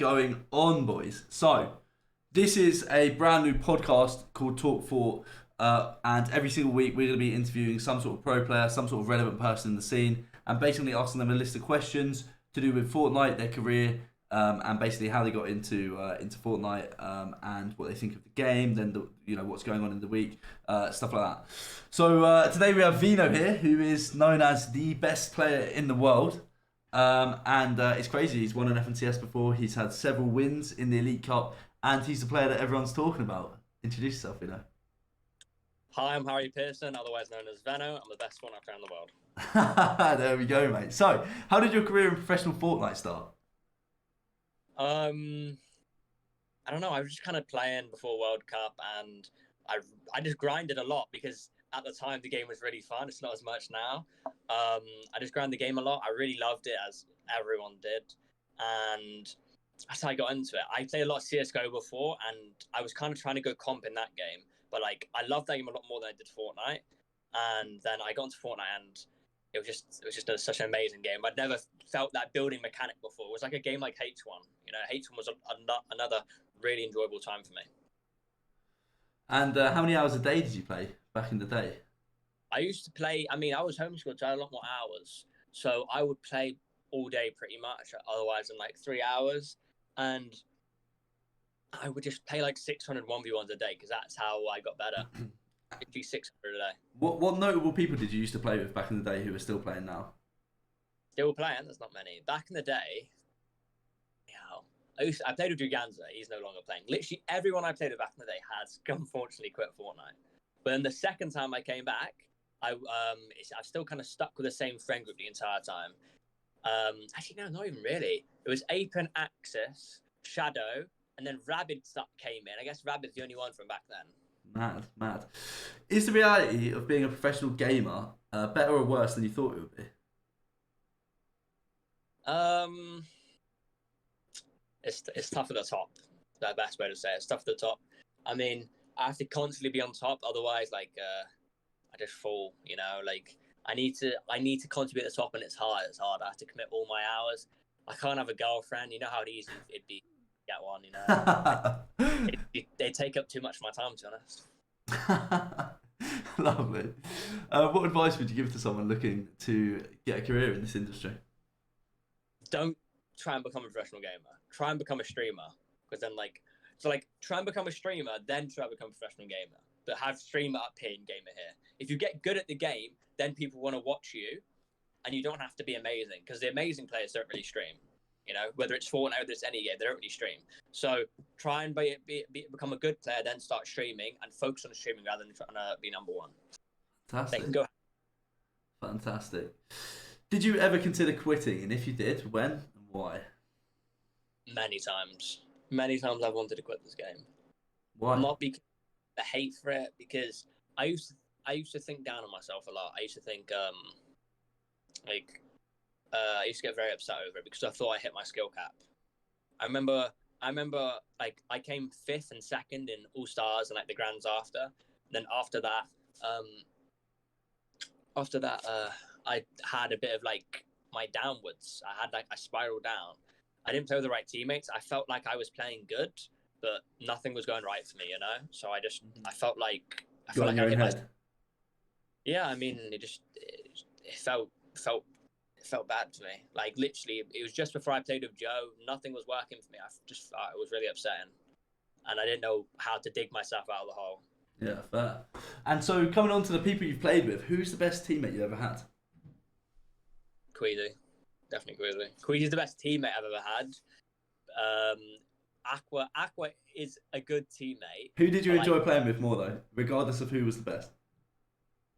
going on, boys? So, this is a brand new podcast called Talk Fort, and every single week we're going to be interviewing some sort of pro player, some sort of relevant person in the scene, and basically asking them a list of questions to do with Fortnite, their career, and basically how they got into Fortnite, and what they think of the game, then what's going on in the week, stuff like that. So today we have Veno here, who is known as the best player in the world. And it's crazy. He's won an FNCS before. He's had several wins in the Elite Cup, and he's the player that everyone's talking about. Introduce yourself, you know. Hi, I'm Harry Pearson, otherwise known as Veno. I'm the best Fortnite player in the world. There we go, mate. So, how did your career in professional Fortnite start? I don't know. I was just kind of playing before World Cup, and I just grinded a lot because at the time the game was really fun. It's not as much now. I just grinded the game a lot. I really loved it, as everyone did, and that's how I got into it. I played a lot of CS:GO before, and I was kind of trying to go comp in that game, but like I loved that game a lot more than I did Fortnite. And then I got into Fortnite, and it was just such an amazing game. I'd never felt that building mechanic before. It was like a game like H1. H1 was another really enjoyable time for me. And how many hours a day did you play back in the day? I used to play. I mean, I was homeschooled, so I had a lot more hours. So I would play all day pretty much. Otherwise, in like 3 hours, and I would just play like 600 1v1s a day because that's how I got better. It'd be 600 a day. What notable people did you used to play with back in the day who are still playing now? Still playing. There's not many. Back in the day, I played with Duganza. He's no longer playing. Literally everyone I played with back in the day has unfortunately quit Fortnite. But then the second time I came back, I've still kind of stuck with the same friend group the entire time. Actually, no, not even really. It was Ape and Axis, Shadow, and then Rabid came in. I guess Rabid's the only one from back then. Mad. Is the reality of being a professional gamer better or worse than you thought it would be? It's tough at the top. The best way to say it. It's tough at the top. I mean, I have to constantly be on top, otherwise, I just fall. Like I need to contribute at the top, and it's hard. It's hard. I have to commit all my hours. I can't have a girlfriend. You know how easy it'd be to get one. They take up too much of my time, to be honest. Lovely. What advice would you give to someone looking to get a career in this industry? Don't try and become a professional gamer. Try and become a streamer, because then try and become a streamer, then try and become a professional gamer. But have streamer up here and gamer here. If you get good at the game, then people want to watch you, and you don't have to be amazing, because the amazing players don't really stream. Whether it's Fortnite, whether it's any game, they don't really stream. So try and become a good player, then start streaming and focus on streaming rather than trying to be number one. Fantastic. Fantastic. Did you ever consider quitting? And if you did, when and why? Many times. Many times I've wanted to quit this game. Why? Not because the hate for it, because I used to think down on myself a lot. I used to think I used to get very upset over it because I thought I hit my skill cap. I remember like I came 5th and 2nd in All Stars and like the Grands after. And then after that, I had a bit of like my downwards. I spiraled down. I didn't play with the right teammates. I felt like I was playing good, but nothing was going right for me, So I felt like I hit my. Yeah, I mean, it felt bad to me. Like literally, it was just before I played with Joe. Nothing was working for me. It was really upsetting, and I didn't know how to dig myself out of the hole. Yeah, fair. And so, coming on to the people you've played with, who's the best teammate you ever had? Queasy. Definitely Queasy. Queasy's the best teammate I've ever had. Aqua is a good teammate. Who did you enjoy playing with more, though, regardless of who was the best?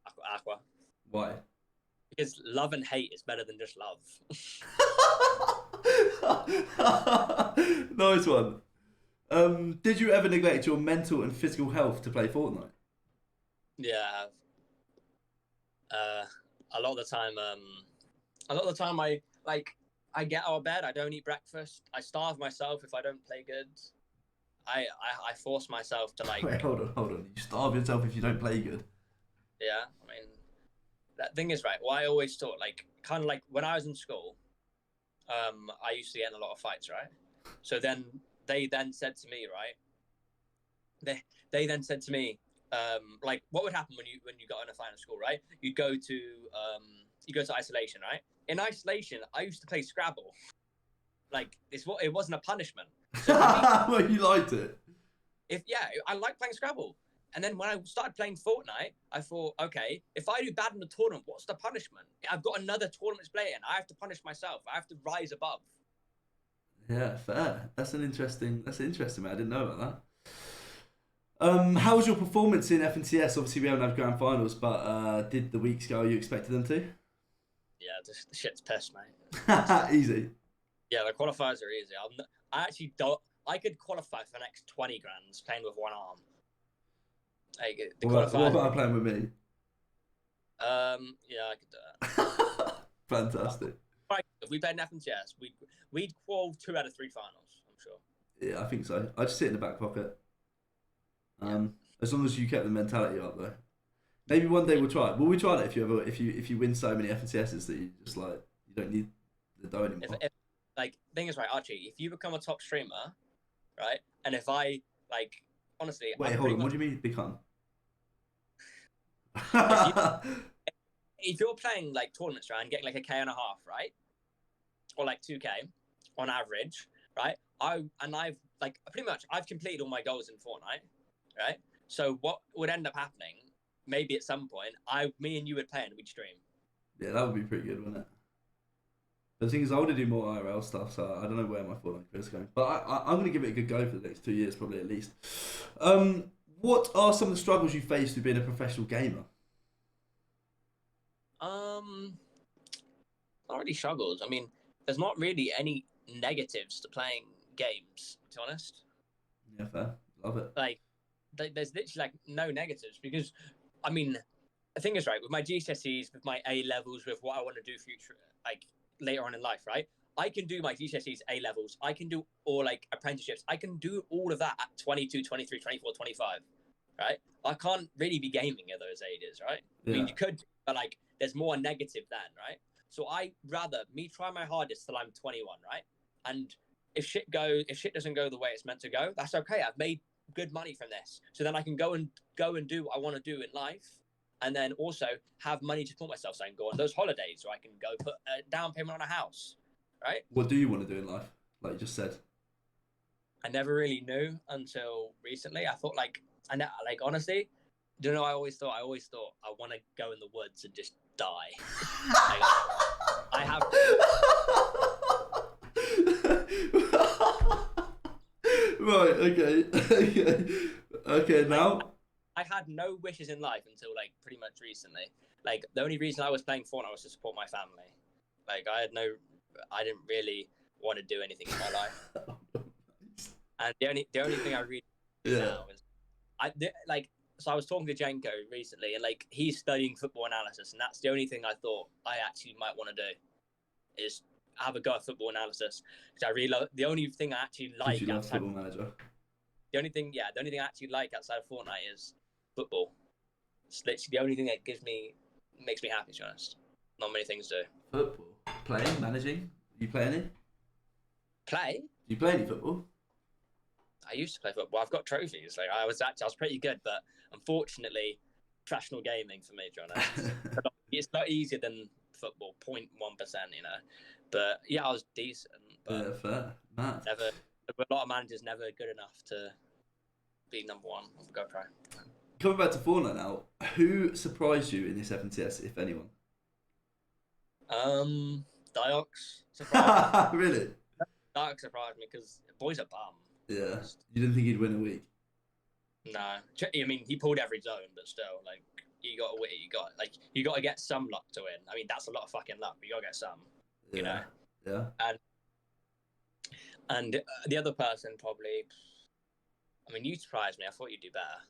Aqua. Why? Because love and hate is better than just love. Nice one. Did you ever neglect your mental and physical health to play Fortnite? Yeah, I have. A lot of the time, I get out of bed. I don't eat breakfast. I starve myself if I don't play good. I force myself to like. Wait, hold on. You starve yourself if you don't play good. Yeah, I mean, that thing is right. Well, I always thought kind of like when I was in school, I used to get in a lot of fights, right? So then they then said to me, right? They then said to me, like, what would happen when you got in a final score, right? You go to isolation, right? In isolation, I used to play Scrabble. Like, it wasn't a punishment. So for me, well, you liked it. I like playing Scrabble. And then when I started playing Fortnite, I thought, okay, if I do bad in the tournament, what's the punishment? I've got another tournament to play in. I have to punish myself. I have to rise above. Yeah, fair. That's interesting, man. I didn't know about that. How was your performance in FNCS? Obviously, we haven't had grand finals, but did the weeks go you expected them to? Yeah, the shit's piss, mate. Easy. Yeah, the qualifiers are easy. I actually don't. I could qualify for the next 20 grands playing with one arm. Like the What qualifiers. about playing with me? Yeah, I could do it. Fantastic. Right, if we played in FNCS, we'd qual 2 out of 3 finals. I'm sure. Yeah, I think so. I just sit in the back pocket. Yeah. As long as you kept the mentality up, though. Maybe one day we'll try it. Will we try it if you win so many FNCSs that you just like you don't need the dough anymore? Like thing is, right, Archie, if you become a top streamer, right, and if I like honestly, Wait, hold on. What do you mean become? If you're playing like tournaments, right, and getting like a K and a half, right, or like 2K on average, right, I've like pretty much I've completed all my goals in Fortnite, right. So what would end up happening? Maybe at some point, me and you would play and we'd stream. Yeah, that would be pretty good, wouldn't it? The thing is, I want to do more IRL stuff, so I don't know where my Fortnite career is going. But I'm going to give it a good go for the next 2 years, probably at least. What are some of the struggles you faced with being a professional gamer? Not really struggles. I mean, there's not really any negatives to playing games, to be honest. Yeah, fair. Love it. Like, there's literally like no negatives because, I mean, the thing is, right, with my GCSEs, with my A levels, with what I want to do future, like later on in life, right? I can do my GCSEs, A levels. I can do all like apprenticeships. I can do all of that at 22, 23, 24, 25, right? I can't really be gaming at those ages, right? Yeah. I mean, you could, but like, there's more negative then, right? So I rather me try my hardest till I'm 21, right? And if shit doesn't go the way it's meant to go, that's okay. I've made good money from this, so then I can go and do what I want to do in life, and then also have money to support myself. So I can go on those holidays, or I can go put a down payment on a house, right? What do you want to do in life? Like you just said. I never really knew until recently. I thought like honestly, do you know? I always thought I want to go in the woods and just die. Like, I have. Right. Okay. Now. I had no wishes in life until like pretty much recently. Like the only reason I was playing Fortnite was to support my family. Like I didn't really want to do anything in my life. And the only thing I really do now is so I was talking to Jenko recently, and like he's studying football analysis, and that's the only thing I thought I actually might want to do is have a go at football analysis, because I really love the only thing I actually like outside Football Manager. the only thing I actually like outside of Fortnite is football. It's literally the only thing that makes me happy, to be honest. Not many things do. Football, playing, managing. You play any? Play? Do you play any football? I used to play football. I've got trophies. Like I was pretty good, but unfortunately, professional gaming for me, to be honest. It's not easier than football, 0.1%, you know. But yeah, I was decent. But yeah, fair. Mad. A lot of managers never good enough to be number one. I'll go try. Coming back to Fortnite now, who surprised you in this FNCS, if anyone? Diox surprised me. Really? Diox surprised me because boy's a bum. Yeah. You didn't think he'd win a week? No. I mean, he pulled every zone, but still, like, you got to get some luck to win. I mean, that's a lot of fucking luck, but you got to get some, you know? Yeah. And the other person probably, I mean, you surprised me. I thought you'd do better.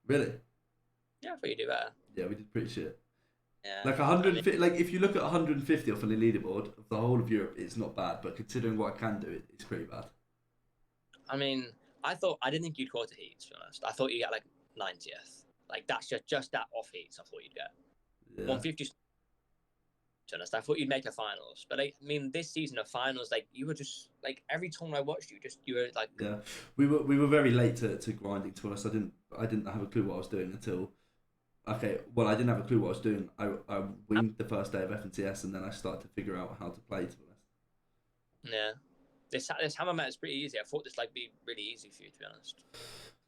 Really? Yeah, I thought you'd do better. Yeah, we did pretty shit. Yeah. Like 150, like if you look at 150 off on the leaderboard of the whole of Europe, it's not bad. But considering what I can do, it's pretty bad. I mean, I didn't think you'd quarter heats, to be honest. I thought you'd get like 90th. Like that's just that off heats. I thought you'd get 150. To be honest, I thought you'd make a finals, but I mean, this season of finals, like you were just like every time I watched you were like, Yeah, we were very late to grinding. To us, I didn't have a clue what I was doing until. Okay, well, I didn't have a clue what I was doing. I winged the first day of FNCS, and then I started to figure out how to play. To be honest. yeah. This hammer met is pretty easy. I thought this like be really easy for you, to be honest.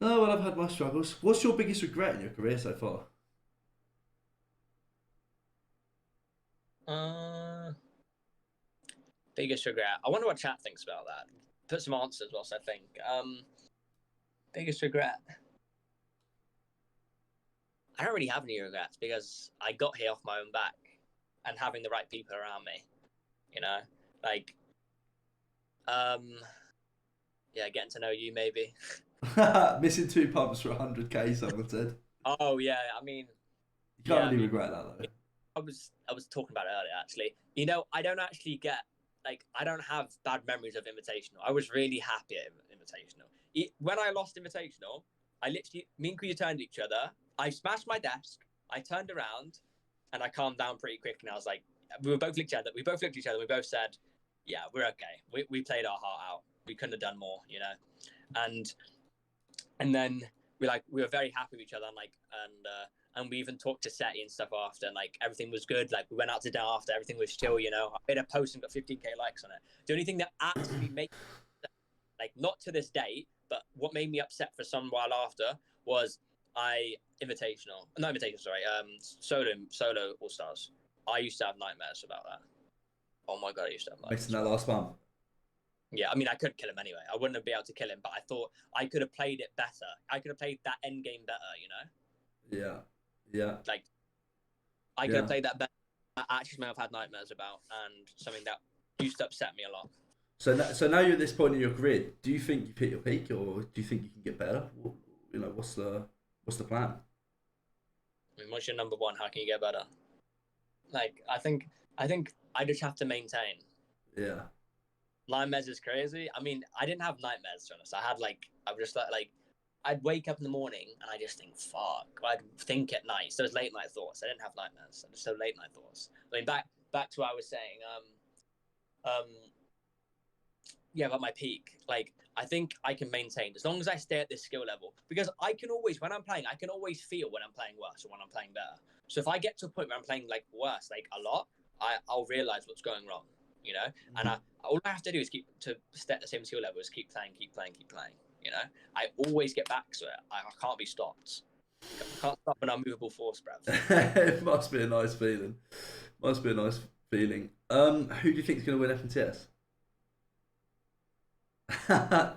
Oh well, I've had my struggles. What's your biggest regret in your career so far? Uh, Biggest regret. I wonder what chat thinks about that. Put some answers whilst I think. Biggest regret. I don't really have any regrets because I got here off my own back and having the right people around me. You know, like, yeah, getting to know you maybe. Missing 2 pumps for 100k. Someone said. Oh yeah, I mean, You can't yeah, really regret that though. I was talking about it earlier actually. You know, I don't actually get like I don't have bad memories of Invitational. I was really happy at Invitational. When I lost Invitational, I literally me and Kuya turned to each other. I smashed my desk. I turned around, and I calmed down pretty quick. And I was like, we were both looked at each other. We both looked at each other. We both said, "Yeah, we're okay. We played our heart out. We couldn't have done more, you know." And then we were very happy with each other, and we even talked to Seti and stuff after, and like everything was good. Like we went out to dinner after, everything was chill, you know. I made a post and got 15k likes on it. The only thing that actually made like not to this day, but what made me upset for some while after was solo All Stars. I used to have nightmares about that. Oh my god, I used to have nightmares. Missing that last one. Yeah, I mean, I could kill him anyway. I wouldn't have been able to kill him, but I thought I could have played it better. I could have played that end game better, you know? Yeah. Yeah. Like, I could have played that better. I actually may have had nightmares about, and something that used to upset me a lot. So now you're at this point in your career. Do you think you've hit your peak, or do you think you can get better? You know, what's the plan? I mean, what's your number one? How can you get better? Like, I think I just have to maintain. Yeah. Nightmares is crazy. I mean, I didn't have nightmares, to be honest. I was just like, I'd wake up in the morning and I just think, fuck. I'd think at night. So it was late night thoughts. I didn't have nightmares. I just had late night thoughts. I mean, back to what I was saying. Yeah, about my peak. Like, I think I can maintain as long as I stay at this skill level. Because I can always, when I'm playing, I can always feel when I'm playing worse or when I'm playing better. So if I get to a point where I'm playing like worse, like a lot, I'll realize what's going wrong. You know, and all I have to do is keep to stay at the same skill level, is keep playing. You know, I always get back to it. I can't be stopped. I can't stop an unmovable force, bruv. It must be a nice feeling. Must be a nice feeling. Who do you think is going to win FNTS?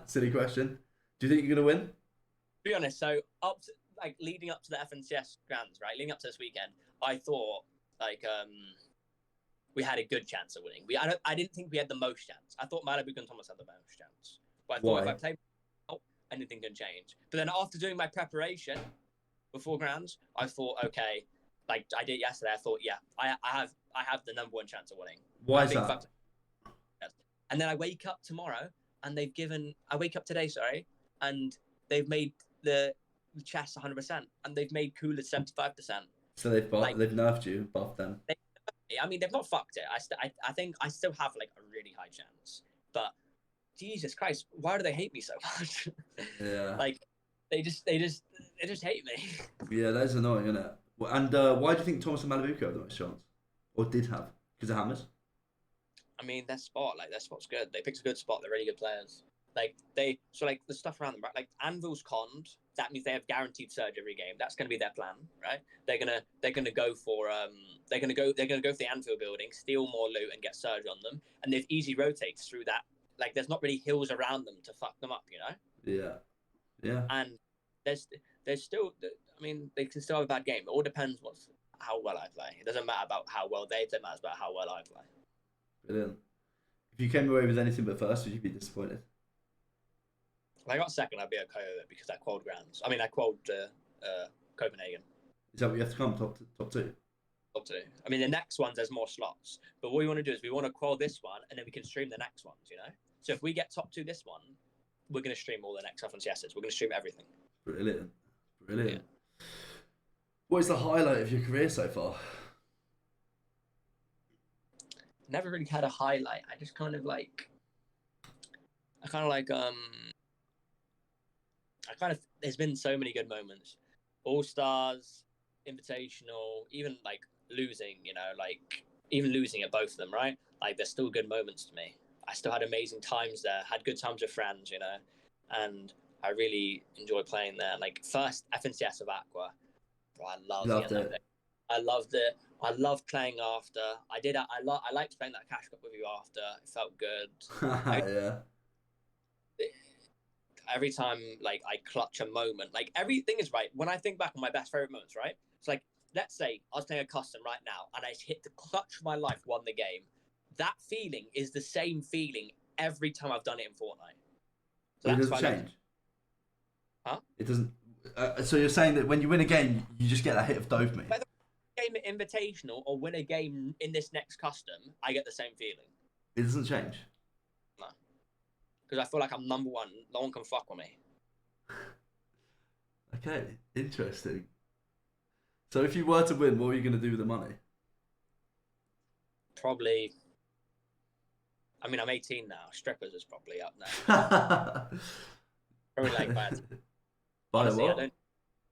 Silly question. Do you think you're going to win? To be honest, so leading up to the FNCS Grands, right? Leading up to this weekend, I thought we had a good chance of winning. I didn't think we had the most chance. I thought Malibu and Thomas had the most chance. But I thought if I played well, anything can change. But then after doing my preparation before Grands, I thought, okay, like I did yesterday, I thought, yeah, I have the number one chance of winning. Why is that? And then I wake up tomorrow and I wake up today, sorry, and they've made the chess 100% and they've made Cooler 75%. So they've nerfed you, buffed them. I mean, they've not fucked it. I think I still have like a really high chance. But Jesus Christ, why do they hate me so much? Yeah. Like they just hate me. Yeah, that's annoying, isn't it? And why do you think Thomas and Malibuco have the most chance, or did have? Because of hammers. I mean, their spot's good. They picked a good spot. They're really good players. Like the stuff around them, right? Like Anvil's conned. That means they have guaranteed surge every game. That's going to be their plan, right? They're gonna go for for the Anvil building, steal more loot, and get surge on them. And they've easy rotates through that. Like there's not really hills around them to fuck them up, you know? Yeah. And there's still, I mean, they can still have a bad game. It all depends how well I play. It doesn't matter about how well they play. It matters about how well I play. Brilliant. If you came away with anything but first, would you be disappointed? If I got second, I'd be okay with it because I qualified Grands. I mean, I qualified Copenhagen. Is that what you have to come top two? Top two. I mean, the next ones there's more slots, but what we want to do is we want to qual this one, and then we can stream the next ones. You know. So if we get top two this one, we're going to stream all the next FNCSs. We're going to stream everything. Brilliant. Yeah. What is the highlight of your career so far? never really had a highlight. I just kind of like, I kind of like, there's been so many good moments. All Stars, Invitational, even like losing, like even losing at both of them, right? Like there's still good moments to me. I still had amazing times there, had good times with friends, and I really enjoy playing there. Like first FNCS of Aqua, bro, I loved Loved getting that it. pick. I loved it. I loved playing after. I liked playing that cash cup with you after. It felt good. Yeah. Every time like I clutch a moment, like everything is right. When I think back on my best favorite moments, right? It's like, let's say I was playing a custom right now and I hit the clutch of my life, won the game. That feeling is the same feeling every time I've done it in Fortnite. So It that's doesn't why I love. change. Huh? It doesn't. So you're saying that when you win a game, you just get that hit of dopamine. Whether I game at Invitational or win a game in this next custom, I get the same feeling. It doesn't change. No, because I feel like I'm number one. No one can fuck with me. Okay, interesting. So if you were to win, what are you going to do with the money? Probably. I mean, I'm 18 now. Strippers is probably up now. Probably like buy honestly, I don't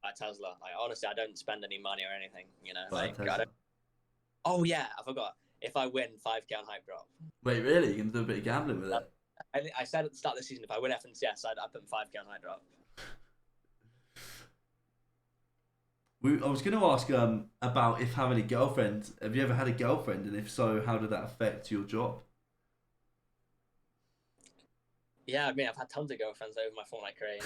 buy Tesla. Like honestly, I don't spend any money or anything. Like I don't. Oh yeah, I forgot. If I win 5K on hype drop. Wait, really? You're going to do a bit of gambling with it? I said at the start of the season, if I win FNCS, I'd put 5K on hype drop. I was going to ask about if having a girlfriend. Have you ever had a girlfriend, and if so, how did that affect your job? Yeah, I mean, I've had tons of girlfriends over my Fortnite career.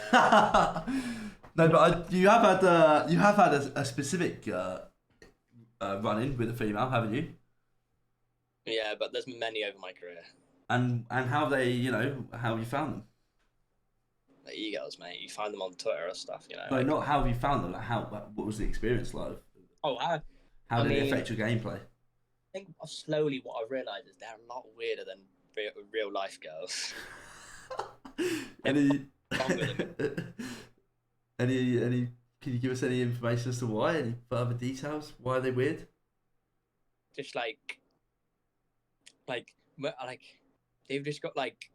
No, but you have had a specific run-in with a female, haven't you? Yeah, but there's many over my career. And how they, how have you found them? Like e-girls, mate. You find them on Twitter or stuff, No, like... not how have you found them. Like what was the experience like? Oh, how did it affect your gameplay? I think slowly what I've realised is they're a lot weirder than real life girls. any, any? Can you give us any information as to why? Any further details? Why are they weird? Just like they've just got like.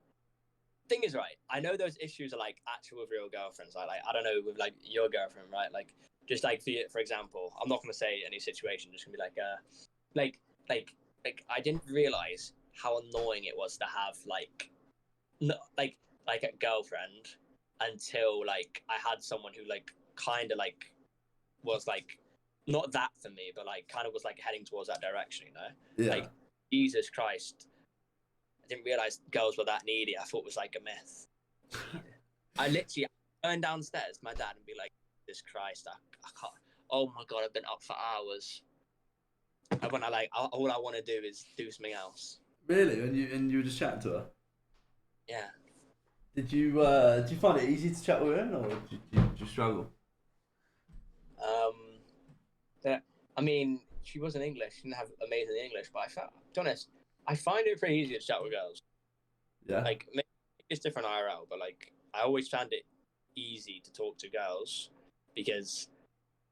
Thing is, right, I know those issues are like actual with real girlfriends. Like I don't know, with like your girlfriend, right? Like just like for example, I'm not gonna say any situation. Just gonna be like I didn't realize how annoying it was to have like a girlfriend until like I had someone who like kind of like was like not that for me, but like kind of was like heading towards that direction. Yeah. Like Jesus Christ. I didn't realize girls were that needy. I thought it was like a myth. I literally turn downstairs to my dad and be like, "Jesus Christ, I can't. Oh my God, I've been up for hours." And when all I want to do is do something else. Really? And you were just chatting to her? Yeah. Did you find it easy to chat with her, or did you struggle? I mean, she wasn't English. She didn't have amazing English, but to be honest, I find it pretty easy to chat with girls. Yeah. Like, it's different IRL, but like, I always found it easy to talk to girls because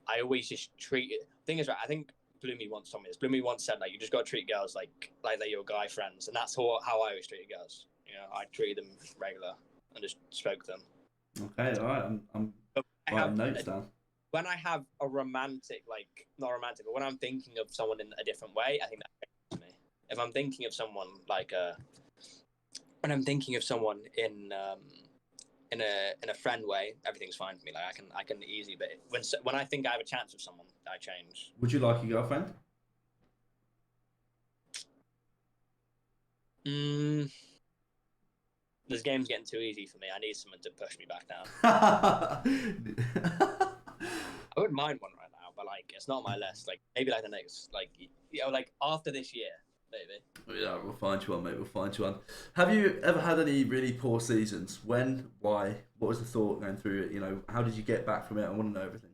I always just treat it. Thing is, right, I think Bloomy once told me this. Bloomy once said, like, you just got to treat girls like they're your guy friends. And that's how I always treated girls. I treated them regular and just spoke to them. Okay, all right. I'm writing notes down. When I have a romantic, like, not romantic, but when I'm thinking of someone in a different way, I think that affects me. If I'm thinking of someone when I'm thinking of someone in a friend way, everything's fine for me. Like I can easily, but when I think I have a chance with someone, I change. Would you like a girlfriend? This game's getting too easy for me. I need someone to push me back down. I wouldn't mind one right now, but like it's not on my list. Like maybe like the next, like like after this year, maybe. Yeah, we'll find you one, mate. We'll find you one. Have you ever had any really poor seasons? When? Why? What was the thought going through it? How did you get back from it? I want to know everything.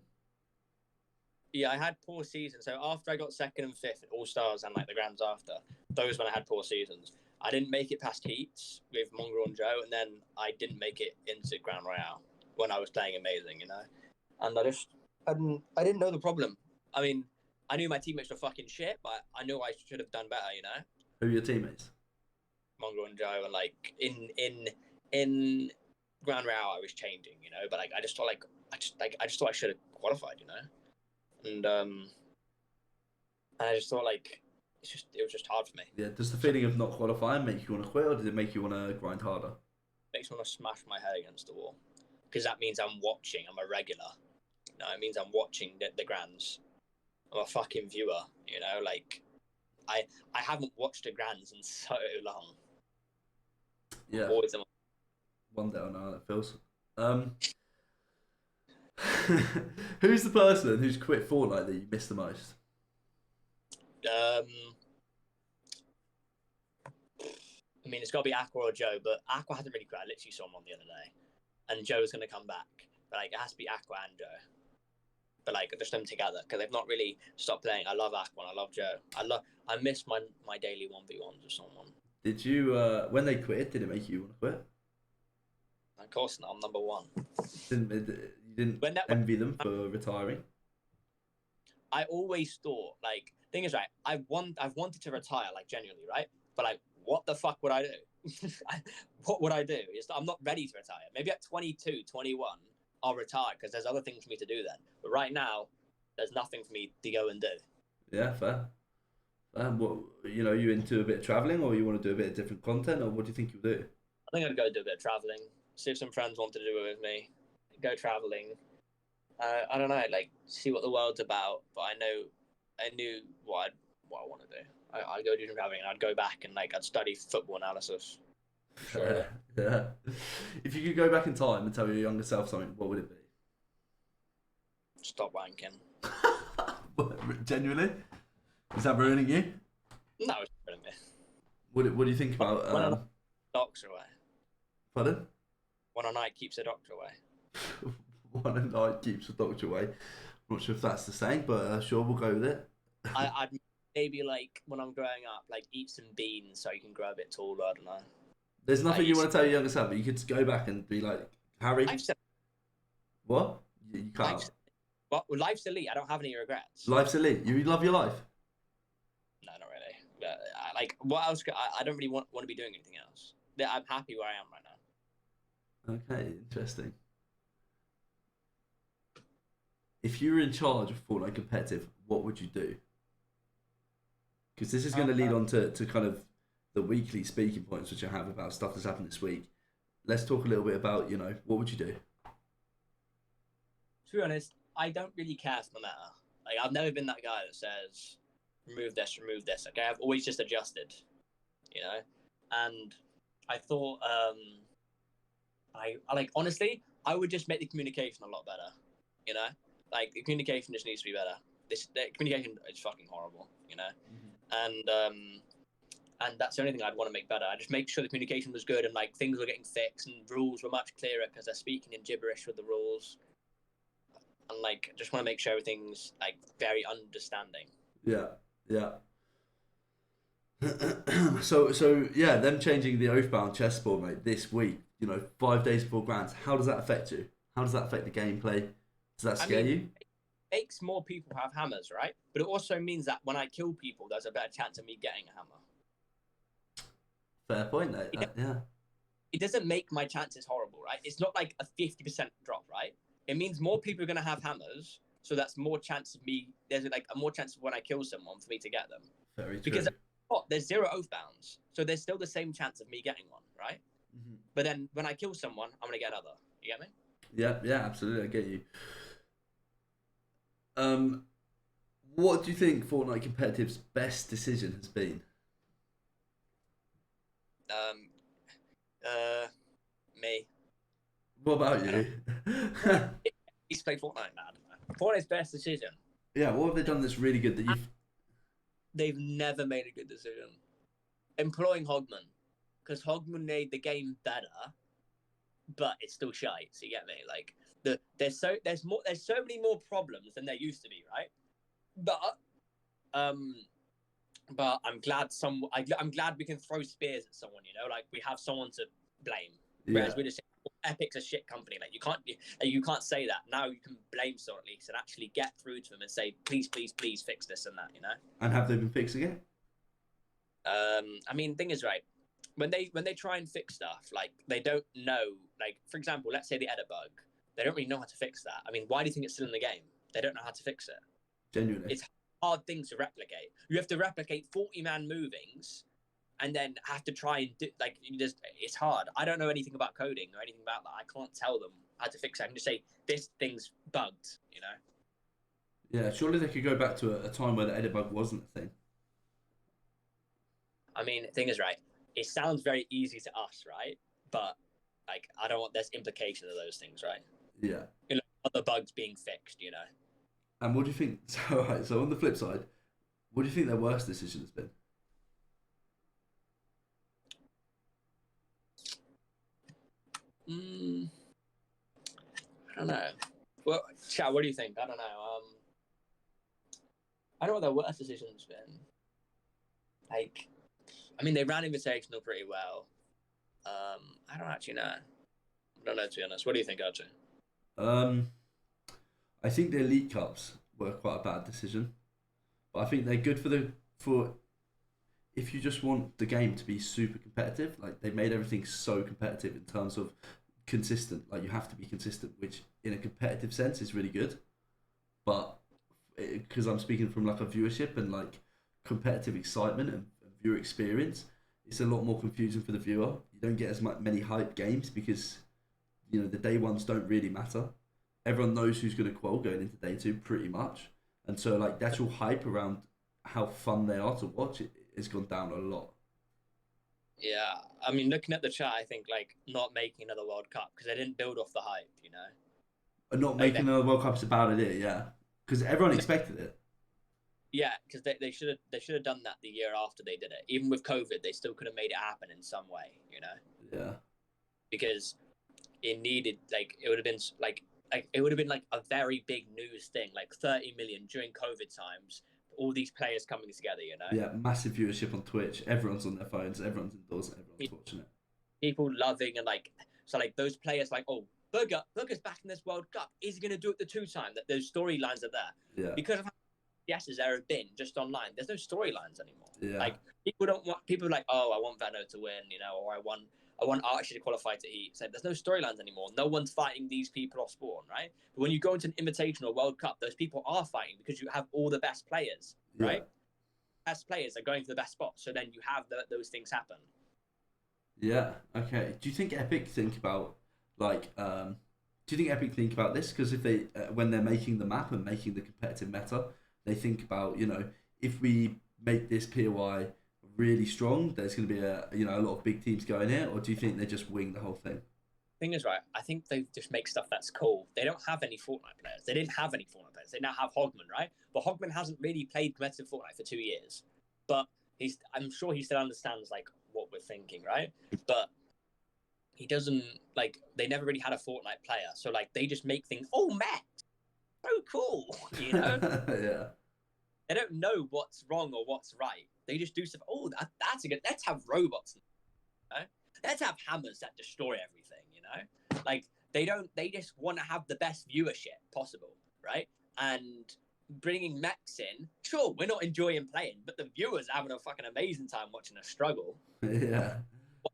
Yeah, I had poor seasons. So after I got second and fifth at All Stars and like the Grands after, those when I had poor seasons. I didn't make it past heats with Mongrel and Joe, and then I didn't make it into Grand Royale when I was playing amazing, And I didn't know the problem. I mean, I knew my teammates were fucking shit, but I knew I should have done better, Who are your teammates? Mongo and Joe, and like in Grand Royale I was changing, you know, but like I just thought I should have qualified, you know, and I just thought like it was just hard for me. Yeah. Does the feeling of not qualifying make you want to quit, or does it make you want to grind harder? It makes me want to smash my head against the wall because that means I'm watching. I'm a regular. You know, it means I'm watching the Grands. I'm a fucking viewer. You know, like I haven't watched the Grands in so long. Yeah. Always One day I'll know how that feels. Who's the person who's quit Fortnite that you miss the most? I mean, it's got to be Aqua or Joe, but Aqua hasn't really quit. I literally saw him on the other day, and Joe's going to come back. But like, it has to be Aqua and Joe. But like, just them together because they've not really stopped playing. I love Aqua and I love Joe. I miss my daily 1v1s with someone. Did you when they quit? Did it make you want to quit? Of course not. I'm number one. You didn't envy them for retiring? I always thought, like, thing is, right, I've wanted to retire, like, genuinely, right? But, like, what the fuck would I do? What would I do? I'm not ready to retire. Maybe at 22, 21, I'll retire because there's other things for me to do then. But right now, there's nothing for me to go and do. Yeah, fair. What, you know, you into a bit of travelling, or you want to do a bit of different content, or what do you think you'll do? I think I'd go do a bit of travelling, see if some friends want to do it with me, go travelling. I don't know, like, see what the world's about, but I knew what I want to do. I'd go do some travelling, and I'd go back and, like, I'd study football analysis. Sure. Yeah. If you could go back in time and tell your younger self something, what would it be? Stop wanking. Genuinely? Is that ruining you? No, it's ruining me. What do you think about... One a night, doctor away. Pardon? One a night keeps a doctor away. One a night keeps the doctor away. I'm not sure if that's the same, but sure, we'll go with it. I'd maybe, like, when I'm growing up, like, eat some beans so you can grow a bit taller, I don't know. There's nothing you want to tell your younger self, but you could go back and be like, Harry... What? You can't. Well, life's elite. I don't have any regrets. Life's elite. You love your life? No, not really. Like, what else? I don't really want to be doing anything else. I'm happy where I am right now. Okay, interesting. If you were in charge of Fortnite competitive, what would you do? Because this is going to lead on to kind of the weekly speaking points which I have about stuff that's happened this week. Let's talk a little bit about, you know, what would you do? To be honest, I don't really care for the meta. Like, I've never been that guy that says, remove this. Okay, I've always just adjusted, you know? And I thought, I like, honestly, I would just make the communication a lot better, you know? Like, the communication just needs to be better. The communication is fucking horrible, you know? Mm-hmm. And that's the only thing I'd want to make better. I just make sure the communication was good and, like, things were getting fixed and rules were much clearer because they're speaking in gibberish with the rules. And, like, just want to make sure everything's, like, very understanding. Yeah. So yeah, them changing the Oathbound chessboard, mate, this week, you know, 5 days before Grands, how does that affect you? How does that affect the gameplay? Does that scare you? It makes more people have hammers, right? But it also means that when I kill people, there's a better chance of me getting a hammer. Fair point, mate. Yeah. It doesn't make my chances horrible, right? It's not like a 50% drop, right? It means more people are going to have hammers, so that's more chance of me. There's like a more chance of when I kill someone for me to get them. Very true. Because there's 0 Oathbounds, so there's still the same chance of me getting one, right? Mm-hmm. But then when I kill someone, I'm going to get other. You get me? Yeah, absolutely. I get you. What do you think Fortnite Competitive's best decision has been? Me. What about you? He's played Fortnite, man. Fortnite's best decision. Yeah, what have they done that's really good that you've... They've never made a good decision. Employing Hogman. Because Hogman made the game better, but it's still shite, so you get me? Like, there's so many more problems than there used to be, right? But I'm glad I'm glad we can throw spears at someone, you know? Like, we have someone to blame. Whereas we're just saying, Epic's a shit company. Like, you can't say that. Now you can blame someone at least and actually get through to them and say, please fix this and that, you know? And have they been fixing it? I mean, thing is, right, when they try and fix stuff, like they don't know, like for example, let's say the edit bug, they don't really know how to fix that. I mean, why do you think it's still in the game? They don't know how to fix it. Genuinely. It's a hard thing to replicate. You have to replicate 40-man movings, and then have to try and do like it's hard. I don't know anything about coding or anything about that. I can't tell them how to fix it. I can just say this thing's bugged. Yeah, surely they could go back to a time where the edit bug wasn't a thing. I mean, the thing is, right, it sounds very easy to us, right? But like, I don't want there's implication of those things, right? Yeah. Other bugs being fixed. And what do you think? So, right, so on the flip side, what do you think their worst decision has been? I don't know. Well, Chad, what do you think? I don't know. I don't know what their worst decision's been. Like, I mean, they ran Invitational pretty well. I don't actually know. I don't know, to be honest. What do you think, Archie? I think the Elite Cups were quite a bad decision, but I think they're good for if you just want the game to be super competitive. Like they made everything so competitive in terms of consistent. Like you have to be consistent, which in a competitive sense is really good. But because I'm speaking from like a viewership and like competitive excitement and viewer experience, it's a lot more confusing for the viewer. You don't get as many hype games because the day ones don't really matter. Everyone knows who's going to qual going into day two pretty much, and so like the actual hype around how fun they are to watch it has gone down a lot. Yeah, I mean, looking at the chat, I think like not making another World Cup because they didn't build off the hype. And not Like making another World Cup's a bad idea, yeah, because everyone expected it. yeah, because they should have done that the year after they did it. Even with COVID, they still could have made it happen in some way. Yeah. Because it needed it would have been like it would have been like a very big news thing, like 30 million during COVID times. All these players coming together. Yeah, massive viewership on Twitch. Everyone's on their phones. Everyone's indoors. Everyone's watching it. People loving and those players Booger's back in this World Cup. Is he going to do it the 2 time? That those storylines are there. Yeah. Because of how yeses there have been just online. There's no storylines anymore. Yeah. Like people are like, oh, I want Veno to win, or I want Archie to qualify to eat. So there's no storylines anymore. No one's fighting these people off spawn, right? But when you go into an Invitational World Cup, those people are fighting because you have all the best players, right? Yeah. Best players are going for the best spots, so then you have those things happen. Yeah. Okay. Do you think Epic think about this? Because if they when they're making the map and making the competitive meta, they think about if we make this POI really strong, there's going to be a lot of big teams going here, or do you think they just wing the whole thing? Thing is, right, I think they just make stuff that's cool. They don't have any Fortnite players. They didn't have any Fortnite players. They now have Hogman, right? But Hogman hasn't really played competitive Fortnite for 2 years. But I'm sure he still understands what we're thinking, right? But he doesn't they never really had a Fortnite player. So they just make things, oh Max, so cool, Yeah. They don't know what's wrong or what's right. They just do stuff. Oh, that's a good. Let's have robots. Let's have hammers that destroy everything. They just want to have the best viewership possible, right? And bringing mechs in. Sure, we're not enjoying playing, but the viewers are having a fucking amazing time watching us struggle. Yeah.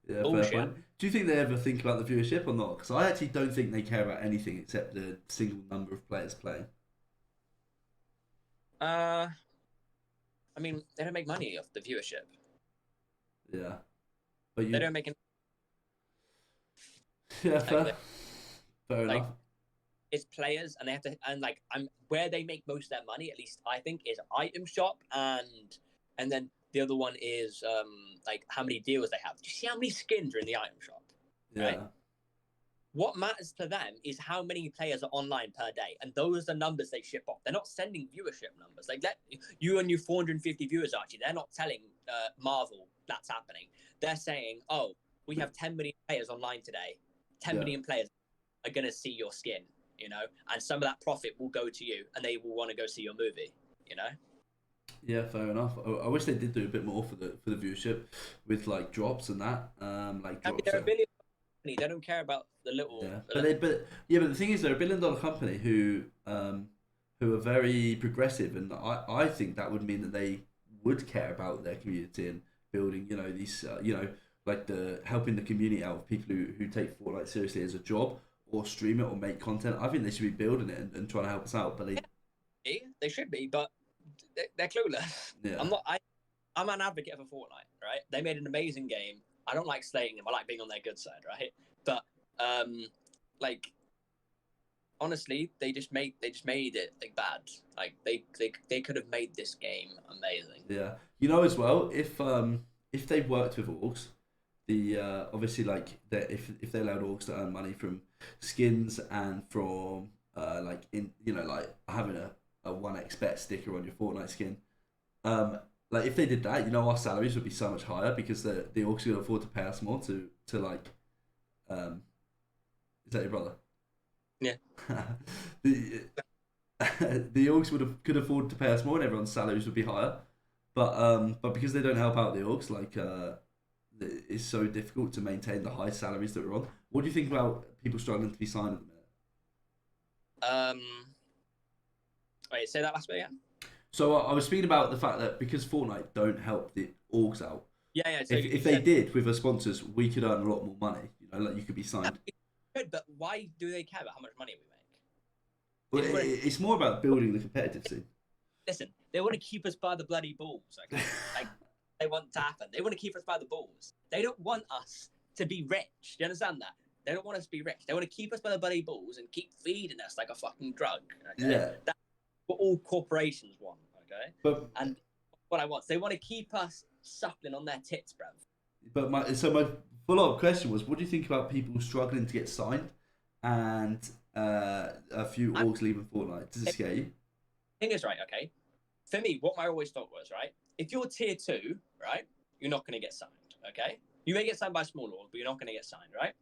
Yeah, fair point. Do you think they ever think about the viewership or not? Because I actually don't think they care about anything except the single number of players playing. I mean, they don't make money off the viewership. Yeah, but they don't make any. Yeah, fair enough. It's players, and they have to, and where they make most of their money, at least I think, is item shop, and then the other one is how many deals they have. Do you see how many skins are in the item shop? Yeah. Right? What matters to them is how many players are online per day, and those are the numbers they ship off. They're not sending viewership numbers. You and your 450 viewers, Archie, they're not telling Marvel that's happening. They're saying, oh, we have 10 million players online today. 10 million players are going to see your skin, and some of that profit will go to you, and they will want to go see your movie, Yeah, fair enough. I wish they did do a bit more for the viewership with drops and that. Drops. I mean, they're a billion company. They don't care about the little. Yeah, but the thing is, they're a $1 billion company who are very progressive, and I think that would mean that they would care about their community and building, these, like the helping the community out of people who take Fortnite seriously as a job or stream it or make content. I think they should be building it and trying to help us out, but they should be, but they're clueless. yeah, I'm an advocate for Fortnite, right? They made an amazing game. I don't like slating them. I like being on their good side, right? But like honestly, they just made it like bad. Like they could have made this game amazing. yeah. As well, if they worked with orgs, the obviously like if they allowed orgs to earn money from skins and from like in like having a 1x bet sticker on your Fortnite skin, like if they did that, our salaries would be so much higher because the orgs could afford to pay us more to like is that your brother? Yeah. the the orgs could afford to pay us more and everyone's salaries would be higher. But because they don't help out the orgs, like it's so difficult to maintain the high salaries that we're on. What do you think about people struggling to be signed at the minute? Wait, say that last bit again. So I was speaking about the fact that because Fortnite don't help the orgs out. Yeah. So if they did with our sponsors, we could earn a lot more money. Like you could be signed. Good, but why do they care about how much money we make? Well, it's more about building the competitive scene. Listen, they want to keep us by the bloody balls. Okay? Like they want to happen. They want to keep us by the balls. They don't want us to be rich. Do you understand that? They don't want us to be rich. They want to keep us by the bloody balls and keep feeding us like a fucking drug. Okay? Yeah. That's what all corporations want. Okay. But and what I want, they want to keep us suckling on their tits, bruv. But my follow-up question was, what do you think about people struggling to get signed and a few orgs leaving Fortnite? Does it scare you? Thing is, right, okay, for me, what I always thought was, right, if you're tier 2, right, you're not going to get signed, okay? You may get signed by a small org, but you're not going to get signed, right?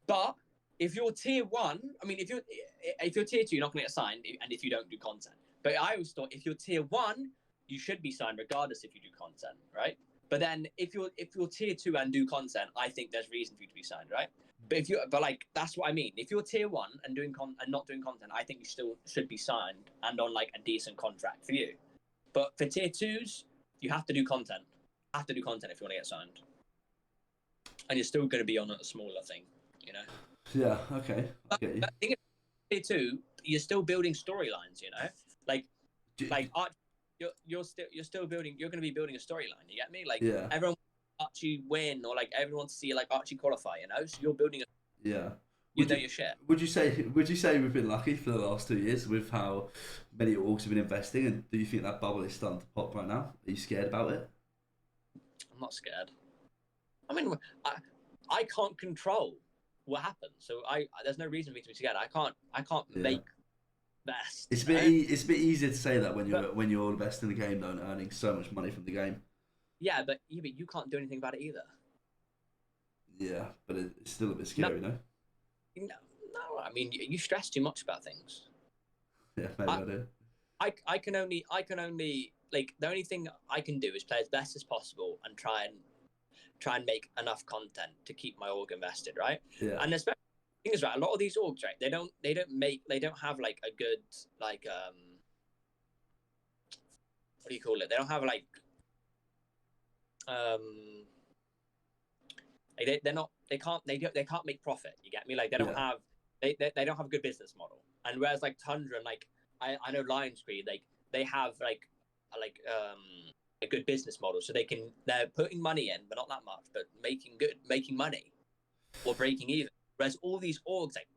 But if you're tier 1, I mean, if you're tier 2, you're not going to get signed, and if you don't do content. But I always thought if you're tier 1, you should be signed regardless if you do content, right? But then if you're tier 2 and do content, I think there's reason for you to be signed, right? But like that's what I mean. If you're tier 1 and doing and not doing content, I think you still should be signed and on like a decent contract for you. But for tier 2s, you have to do content. You have to do content if you want to get signed. And you're still going to be on a smaller thing, Yeah. Okay. I get you. But I think tier 2, you're still building storylines, like you're still building. You're going to be building a storyline. You get me? Like everyone wants Archie win, or like everyone wants to see like Archie qualify. So you're building a your shit. Would you say we've been lucky for the last 2 years with how many orgs have been investing, and do you think that bubble is starting to pop right now? Are you scared about it? I'm not scared. I mean, I can't control what happens, so there's no reason for me to be scared. I can't make best. It's a bit easier to say that when you're the best in the game, though, and earning so much money from the game. Yeah, but you can't do anything about it either. Yeah, but it's still a bit scary, no? No. I mean, you stress too much about things. Yeah, maybe I do. I can only like the only thing I can do is play as best as possible and try and make enough content to keep my org invested, right? Yeah. And especially thing is, right, a lot of these orgs, right, they don't have like a good like what do you call it? They don't have like they can't make profit. You get me? Like they don't have they don't have a good business model. And whereas like Tundra and like I know Lions Creed, like they have like a good business model, so they're putting money in, but not that much, but making money or breaking even. Whereas all these orgs like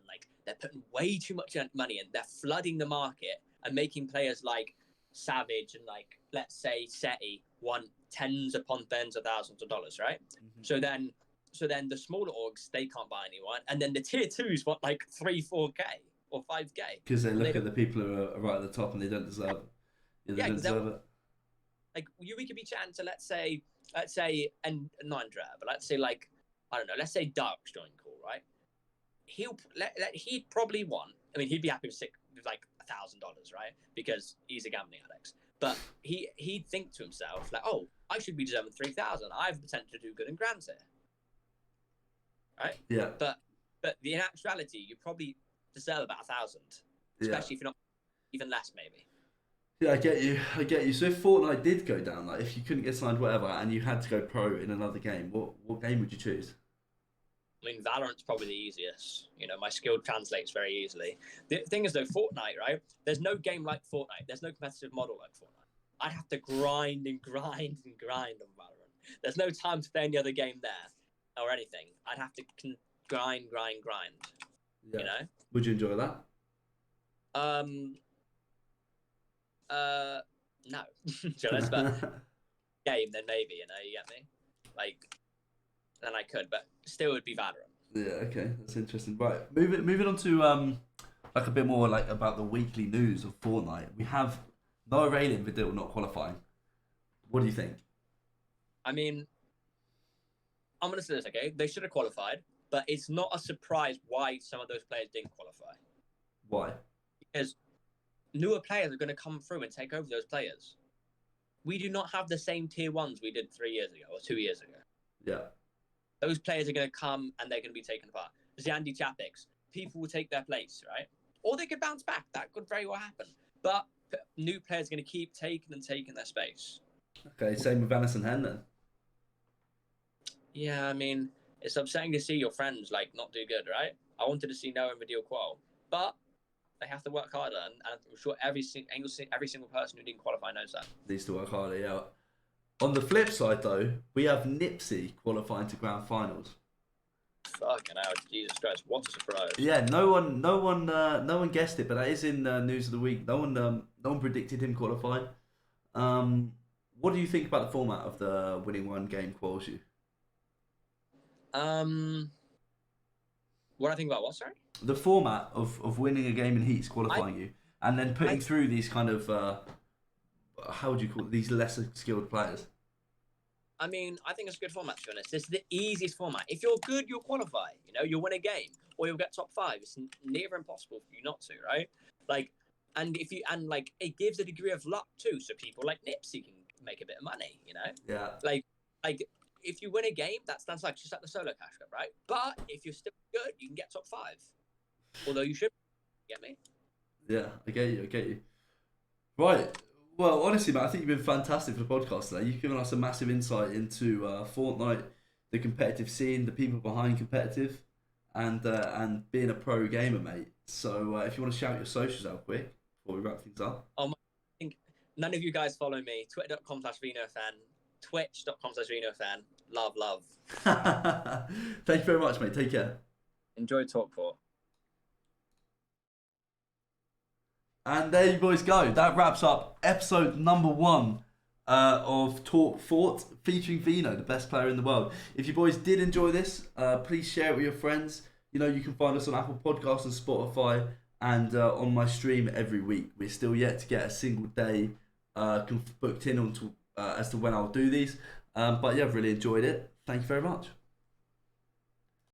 like they're putting way too much money in. They're flooding the market and making players like Savage and like let's say SETI want tens upon tens of thousands of dollars, right? Mm-hmm. So then the smaller orgs, they can't buy anyone, and then the tier 2s want like 3-4k or 5k because they look at the people who are right at the top and they don't deserve it. They don't deserve it. Like we could be chatting to let's say and not Andrea, but let's say like I don't know, let's say Dark's joining call, right? He'd probably want. I mean, he'd be happy with like $1,000, right? Because he's a gambling addict. But he'd think to himself like, oh, I should be deserving 3,000. I have the potential to do good in grants here, right? Yeah. But in actuality, you probably deserve about 1,000, especially if you're not even less, maybe. Yeah, I get you. I get you. So if Fortnite did go down, like if you couldn't get signed, whatever, and you had to go pro in another game, what game would you choose? I mean, Valorant's probably the easiest. You know, my skill translates very easily. The thing is, though, Fortnite, right? There's no game like Fortnite. There's no competitive model like Fortnite. I'd have to grind and grind and grind on Valorant. There's no time to play any other game there or anything. I'd have to grind, grind, grind. Yeah. You know? Would you enjoy that? Um. No. So let's but game then maybe. You know, you get me? Like, then I could, but still, it would be Valorant. Yeah, okay, that's interesting. Right, moving on to like a bit more like about the weekly news of Fortnite. We have Noah Raylan Vidal not qualifying. What do you think? I mean, I'm gonna say this, okay? They should have qualified, but it's not a surprise why some of those players didn't qualify. Why? Because newer players are gonna come through and take over those players. We do not have the same tier ones we did 3 years ago or 2 years ago. Yeah. Those players are going to come and they're going to be taken apart. Zandy Chapix, people will take their place, right? Or they could bounce back. That could very well happen. But new players are going to keep taking their space. Okay, same with Vanessa Hen then. Yeah, I mean, it's upsetting to see your friends like not do good, right? I wanted to see Noah and Vidal qual, but they have to work harder, and I'm sure every single person who didn't qualify knows that. Needs to work harder, yeah. On the flip side, though, we have Nipsey qualifying to grand finals. Fucking hell, Jesus Christ! What a surprise! Yeah, no one guessed it, but that is in news of the week. No one predicted him qualifying. What do you think about the format of the winning one game quals you? What do I think about what? Sorry. The format of winning a game in heats qualifying you, and then putting through these kind of how would you call it, these lesser skilled players. I mean, I think it's a good format, to be honest. It's the easiest format. If you're good, you'll qualify. You know, you'll win a game or you'll get top 5. It's near impossible for you not to, right? Like, and it gives a degree of luck too. So people like Nipsey can make a bit of money, you know? Yeah. Like if you win a game, that's like just like the solo cash cup, right? But if you're still good, you can get top 5. Although you should get me. Yeah, I get you. Right. Well, honestly, man, I think you've been fantastic for the podcast today. You've given us a massive insight into Fortnite, the competitive scene, the people behind competitive, and being a pro gamer, mate. So if you want to shout your socials out quick before we wrap things up. I think none of you guys follow me. Twitter.com/VenoFan, Twitch.com/VenoFan. Love. Thank you very much, mate. Take care. Enjoy Talkport. And there you boys go. That wraps up episode number 1 of Talk Fort featuring Veno, the best player in the world. If you boys did enjoy this, please share it with your friends. You know, you can find us on Apple Podcasts and Spotify and on my stream every week. We're still yet to get a single day booked in as to when I'll do these. But yeah, I've really enjoyed it. Thank you very much.